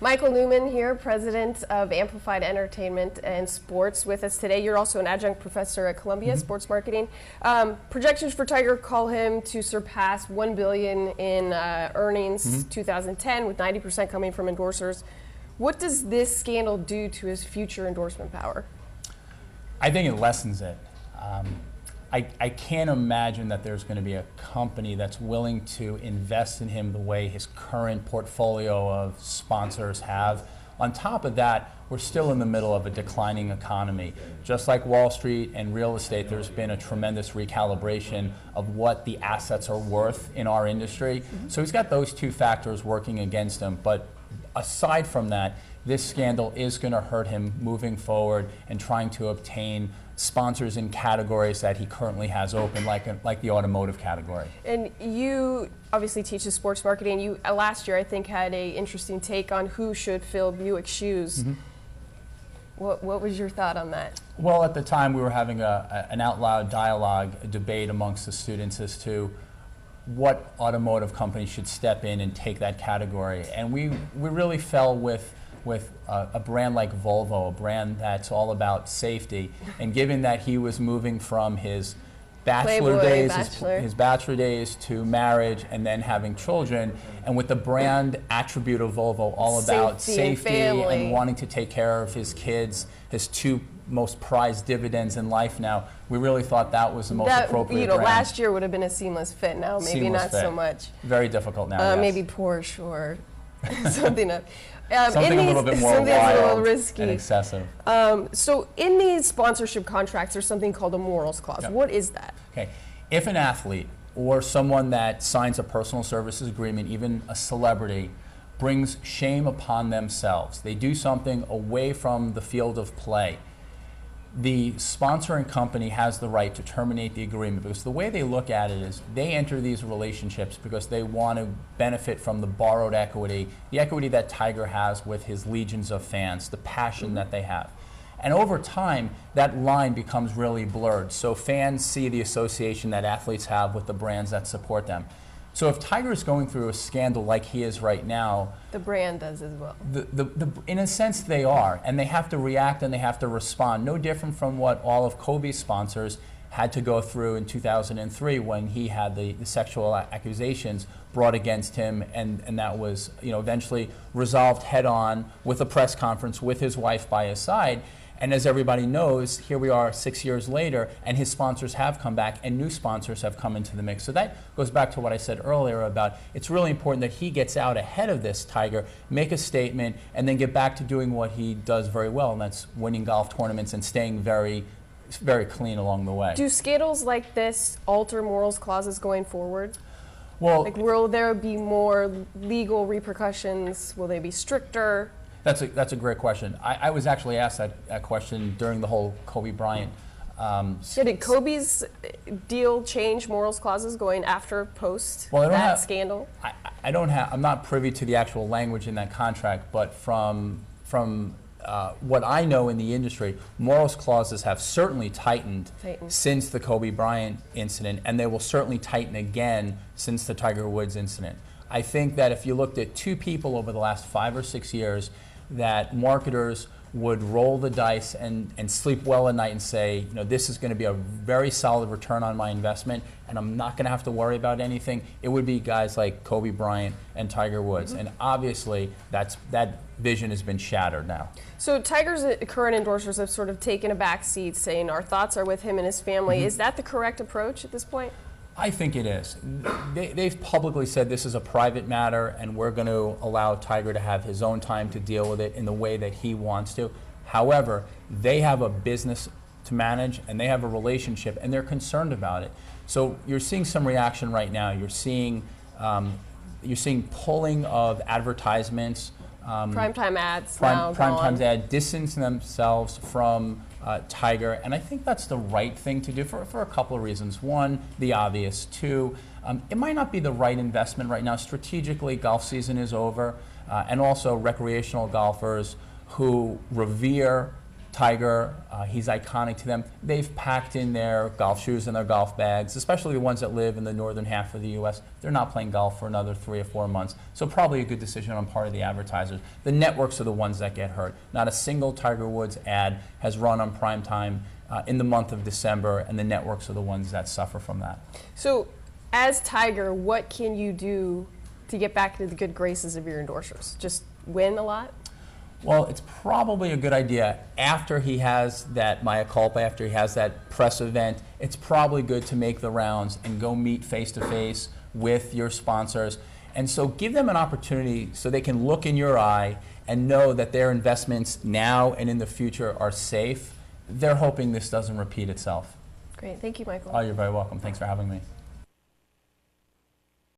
Michael Neuman here, president of Amplified Entertainment and Sports, with us today. You're also an adjunct professor at Columbia, sports marketing. Projections for Tiger call him to surpass $1 billion in earnings 2010, with 90% coming from endorsers. What does this scandal do to his future endorsement power? I think it lessens it. I can't imagine that there's going to be a company that's willing to invest in him the way his current portfolio of sponsors have. On top of that, we're still in the middle of a declining economy. Just like Wall Street and real estate, there's been a tremendous recalibration of what the assets are worth in our industry. So he's got those two factors working against him. But aside from that, this scandal is going to hurt him moving forward and trying to obtain sponsors in categories that he currently has open, like the automotive category. And you obviously teach sports marketing. You last year, I think, had an interesting take on who should fill Buick shoes. What was your thought on that? Well, at the time, we were having an out loud dialogue, a debate amongst the students as to what automotive company should step in and take that category. And we really fell with a brand like Volvo, a brand that's all about safety. And given that he was moving from his bachelor days to marriage and then having children, and with the brand attribute of Volvo all about safety and wanting to take care of his kids, his two most prized dividends in life now, we really thought that was the most appropriate brand. Last year would have been a seamless fit. Now maybe seamless not fit. So much. Very difficult now, yes. Maybe Porsche or something. Something a little bit more wild risky and excessive. So in these sponsorship contracts, there's something called a morals clause. Yep. What is that? Okay, if an athlete or someone that signs a personal services agreement, even a celebrity, brings shame upon themselves, they do something away from the field of play, the sponsoring company has the right to terminate the agreement, because the way they look at it is they enter these relationships because they want to benefit from the borrowed equity, the equity that Tiger has with his legions of fans, the passion that they have. And over time, that line becomes really blurred. So fans see the association that athletes have with the brands that support them. So if Tiger is going through a scandal like he is right now, the brand does as well. In a sense, they are, and they have to react and they have to respond. No different from what all of Kobe's sponsors had to go through in 2003 when he had the sexual accusations brought against him, and that was eventually resolved head-on with a press conference with his wife by his side. And as everybody knows, here we are 6 years later, and his sponsors have come back, and new sponsors have come into the mix. So that goes back to what I said earlier about it's really important that he gets out ahead of this, Tiger, make a statement, and then get back to doing what he does very well, and that's winning golf tournaments and staying very, very clean along the way. Do scandals like this alter morals clauses going forward? Well, will there be more legal repercussions? Will they be stricter? That's a great question. I was actually asked that question during the whole Kobe Bryant. Did Kobe's deal change morals clauses going after post scandal? I'm not privy to the actual language in that contract, but from what I know in the industry, morals clauses have certainly tightened since the Kobe Bryant incident, and they will certainly tighten again since the Tiger Woods incident. I think that if you looked at two people over the last 5 or 6 years, that marketers would roll the dice and sleep well at night and say, this is going to be a very solid return on my investment, and I'm not going to have to worry about anything, it would be guys like Kobe Bryant and Tiger Woods. And obviously, that vision has been shattered now. So Tiger's current endorsers have sort of taken a back seat, saying our thoughts are with him and his family. Is that the correct approach at this point? I think it is. They've publicly said this is a private matter and we're going to allow Tiger to have his own time to deal with it in the way that he wants to. However, they have a business to manage and they have a relationship and they're concerned about it. So you're seeing some reaction right now. You're seeing pulling of advertisements. Primetime ads. Primetime ads distancing themselves from Tiger, and I think that's the right thing to do for a couple of reasons. One, the obvious. Two, it might not be the right investment right now. Strategically, golf season is over, and also recreational golfers who revere Tiger, he's iconic to them. They've packed in their golf shoes and their golf bags, especially the ones that live in the northern half of the U.S. They're not playing golf for another 3 or 4 months. So probably a good decision on part of the advertisers. The networks are the ones that get hurt. Not a single Tiger Woods ad has run on prime time in the month of December, and the networks are the ones that suffer from that. So as Tiger, what can you do to get back into the good graces of your endorsers? Just win a lot? Well, it's probably a good idea after he has that mea culpa, after he has that press event, it's probably good to make the rounds and go meet face-to-face with your sponsors. And so give them an opportunity so they can look in your eye and know that their investments now and in the future are safe. They're hoping this doesn't repeat itself. Great. Thank you, Michael. Oh, you're very welcome. Thanks for having me.